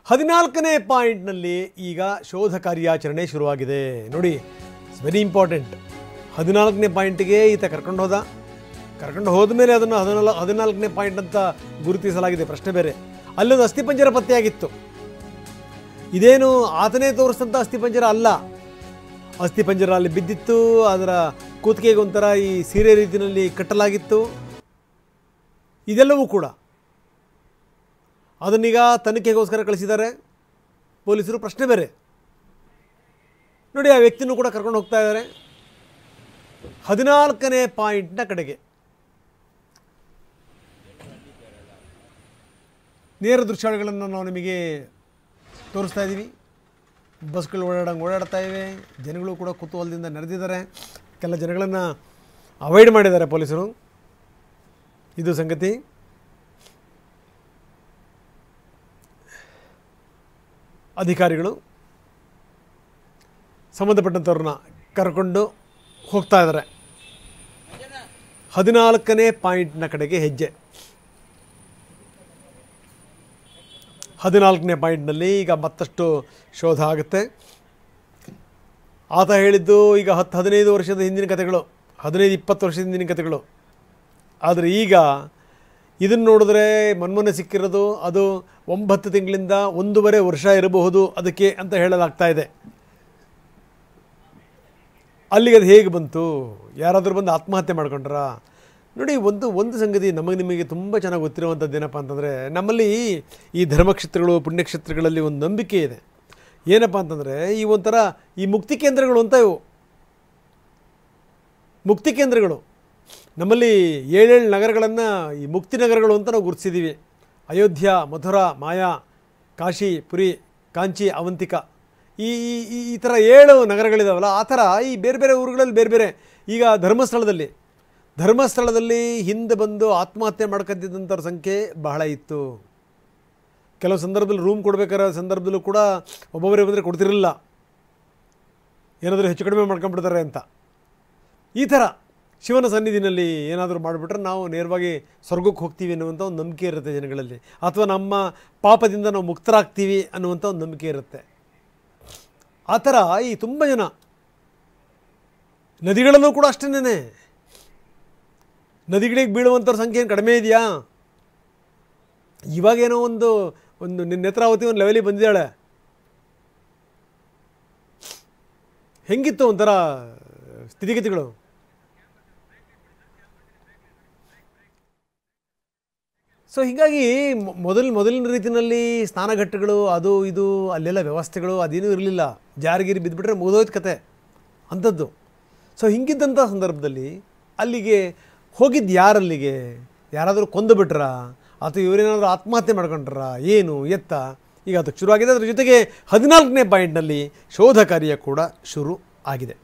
14ನೇ ಪಾಯಿಂಟ್ನಲ್ಲಿ ಈಗ ಶೋಧ ಕಾರ್ಯಾಚರಣೆ ಶುರುವಾಗಿದೆ ನೋಡಿ. It's very important. 14ನೇ ಪಾಯಿಂಟ್ಗೆ ಈತ ಕರ್ಕೊಂಡು ಹೋದ ಮೇಲೆ ಅದನ್ನು 14ನೇ ಪಾಯಿಂಟ್ ಅಂತ ಗುರುತಿಸಲಾಗಿದೆ. ಪ್ರಶ್ನೆ ಬೇರೆ. ಅಲ್ಲೊಂದು ಅಸ್ಥಿಪಂಜರ ಪತ್ತೆಯಾಗಿತ್ತು. ಇದೇನು ಆತನೇ ತೋರಿಸಿದಂಥ ಅಸ್ಥಿಪಂಜರ ಅಲ್ಲ. ಅಸ್ಥಿಪಂಜರ ಅಲ್ಲಿ ಬಿದ್ದಿತ್ತು. ಅದರ ಕೂತಿಗೆಗೆ ಒಂಥರ ಈ ಸೀರೆ ರೀತಿಯಲ್ಲಿ ಕಟ್ಟಲಾಗಿತ್ತು. ಇದೆಲ್ಲವೂ ಕೂಡ ಅದನ್ನೀಗ ತನಿಖೆಗೋಸ್ಕರ ಕಳಿಸಿದ್ದಾರೆ ಪೊಲೀಸರು. ಪ್ರಶ್ನೆ ಬೇರೆ ನೋಡಿ. ಆ ವ್ಯಕ್ತಿನೂ ಕೂಡ ಕರ್ಕೊಂಡು ಹೋಗ್ತಾ ಇದ್ದಾರೆ 14ನೇ ಪಾಯಿಂಟ್ನ ಕಡೆಗೆ. ನೇರ ದೃಶ್ಯಾವಳಿಗಳನ್ನು ನಾವು ನಿಮಗೆ ತೋರಿಸ್ತಾ ಇದ್ದೀವಿ. ಬಸ್ಗಳು ಓಡಾಡ್ತಾ ಇವೆ. ಜನಗಳು ಕೂಡ ಕುತೂಹಲದಿಂದ ನೆರೆದಿದ್ದಾರೆ. ಕೆಲ ಜನಗಳನ್ನು ಅವಾಯ್ಡ್ ಮಾಡಿದ್ದಾರೆ ಪೊಲೀಸರು. ಇದು ಸಂಗತಿ. ಅಧಿಕಾರಿಗಳು ಸಂಬಂಧಪಟ್ಟಂಥವ್ರನ್ನ ಕರ್ಕೊಂಡು ಹೋಗ್ತಾ ಇದ್ದಾರೆ. 14ನೇ ಪಾಯಿಂಟ್ನ ಕಡೆಗೆ ಹೆಜ್ಜೆ. 14ನೇ ಪಾಯಿಂಟ್ನಲ್ಲಿ ಈಗ ಮತ್ತಷ್ಟು ಶೋಧ ಆಗುತ್ತೆ. ಆತ ಹೇಳಿದ್ದು ಈಗ 10-15 ವರ್ಷದ ಹಿಂದಿನ ಕಥೆಗಳು, 15-20 ವರ್ಷದ ಹಿಂದಿನ ಕಥೆಗಳು. ಆದರೆ ಈಗ ಇದನ್ನು ನೋಡಿದ್ರೆ ಮೊನ್ನೆ ಸಿಕ್ಕಿರೋದು ಅದು 9 ತಿಂಗಳಿಂದ 1.5 ವರ್ಷ ಇರಬಹುದು ಅದಕ್ಕೆ ಅಂತ ಹೇಳಲಾಗ್ತಾ ಇದೆ. ಅಲ್ಲಿಗೆ ಅದು ಹೇಗೆ ಬಂತು? ಯಾರಾದರೂ ಬಂದು ಆತ್ಮಹತ್ಯೆ ಮಾಡ್ಕೊಂಡ್ರಾ? ನೋಡಿ, ಒಂದು ಸಂಗತಿ ನಿಮಗೆ ತುಂಬ ಚೆನ್ನಾಗಿ ಗೊತ್ತಿರುವಂಥದ್ದು ಏನಪ್ಪ ಅಂತಂದರೆ, ನಮ್ಮಲ್ಲಿ ಈ ಧರ್ಮಕ್ಷೇತ್ರಗಳು ಪುಣ್ಯಕ್ಷೇತ್ರಗಳಲ್ಲಿ ಒಂದು ನಂಬಿಕೆ ಇದೆ. ಏನಪ್ಪ ಅಂತಂದರೆ ಈ ಒಂಥರ ಈ ಮುಕ್ತಿ ಕೇಂದ್ರಗಳು ಅಂತ ಇವು ಮುಕ್ತಿ ಕೇಂದ್ರಗಳು. ನಮ್ಮಲ್ಲಿ 7 ನಗರಗಳನ್ನು ಈ ಮುಕ್ತಿ ನಗರಗಳು ಅಂತ ನಾವು ಗುರುತಿಸಿದ್ದೀವಿ. ಅಯೋಧ್ಯ, ಮಥುರಾ, ಮಾಯಾ, ಕಾಶಿ, ಪುರಿ, ಕಾಂಚಿ, ಅವಂತಿಕ, ಈ ಥರ 7 ನಗರಗಳಿದಾವಲ್ಲ. ಆ ಥರ ಈ ಬೇರೆ ಬೇರೆ ಊರುಗಳಲ್ಲಿ ಬೇರೆ ಬೇರೆ. ಈಗ ಧರ್ಮಸ್ಥಳದಲ್ಲಿ ಹಿಂದೆ ಬಂದು ಆತ್ಮಹತ್ಯೆ ಮಾಡ್ಕೊತಿದ್ದಂಥವ್ರ ಸಂಖ್ಯೆ ಬಹಳ ಇತ್ತು. ಕೆಲವು ಸಂದರ್ಭದಲ್ಲಿ ರೂಮ್ ಕೊಡಬೇಕಾದ ಸಂದರ್ಭದಲ್ಲೂ ಕೂಡ ಒಬ್ಬೊಬ್ಬರೇ ಬಂದರೆ ಕೊಡ್ತಿರಲಿಲ್ಲ, ಏನಾದರೂ ಹೆಚ್ಚು ಕಡಿಮೆ ಮಾಡ್ಕೊಂಡ್ಬಿಡ್ತಾರೆ ಅಂತ. ಈ ಥರ ಶಿವನ ಸನ್ನಿಧಿನಲ್ಲಿ ಏನಾದರೂ ಮಾಡಿಬಿಟ್ರೆ ನಾವು ನೇರವಾಗಿ ಸ್ವರ್ಗಕ್ಕೆ ಹೋಗ್ತೀವಿ ಅನ್ನುವಂಥ ಒಂದು ನಂಬಿಕೆ ಇರುತ್ತೆ ಜನಗಳಲ್ಲಿ. ಅಥವಾ ನಮ್ಮ ಪಾಪದಿಂದ ನಾವು ಮುಕ್ತರಾಗ್ತೀವಿ ಅನ್ನುವಂಥ ಒಂದು ನಂಬಿಕೆ ಇರುತ್ತೆ. ಆ ಥರ ಈ ತುಂಬ ಜನ ನದಿಗಳಲ್ಲೂ ಕೂಡ ಅಷ್ಟೇನೆ. ನದಿಗಳಿಗೆ ಬೀಳುವಂಥವ್ರ ಸಂಖ್ಯೆ ಏನು ಕಡಿಮೆ ಇದೆಯಾ? ಇವಾಗೇನೋ ಒಂದು ನೇತ್ರಾವತಿ ಒಂದು ಲೆವೆಲಿಗೆ ಬಂದಿದ್ದಾಳೆ. ಹೆಂಗಿತ್ತು ಒಂಥರ ಸ್ಥಿತಿಗತಿಗಳು? ಸೊ ಹೀಗಾಗಿ ಮೊದಲಿನ ರೀತಿಯಲ್ಲಿ ಸ್ನಾನಘಟ್ಟಗಳು ಅದು ಇದು ಅಲ್ಲೆಲ್ಲ ವ್ಯವಸ್ಥೆಗಳು ಅದೇನೂ ಇರಲಿಲ್ಲ. ಜಾರಿಗಿರಿ ಬಿದ್ದುಬಿಟ್ರೆ ಮುಗಿದೋಯ್ತು ಕತೆ ಅಂಥದ್ದು. ಸೊ ಹಿಂಗಿದ್ದಂಥ ಸಂದರ್ಭದಲ್ಲಿ ಅಲ್ಲಿಗೆ ಹೋಗಿದ್ದು ಯಾರಲ್ಲಿಗೆ? ಯಾರಾದರೂ ಕೊಂದು ಬಿಟ್ರಾ ಅಥವಾ ಇವರೇನಾದರೂ ಆತ್ಮಹತ್ಯೆ ಮಾಡ್ಕೊಂಡ್ರಾ? ಏನು ಎತ್ತ? ಈಗ ಅದಕ್ಕೆ ಶುರುವಾಗಿದೆ. ಅದ್ರ ಜೊತೆಗೆ 14ನೇ ಪಾಯಿಂಟ್ನಲ್ಲಿ ಶೋಧ ಕಾರ್ಯ ಕೂಡ ಶುರು ಆಗಿದೆ.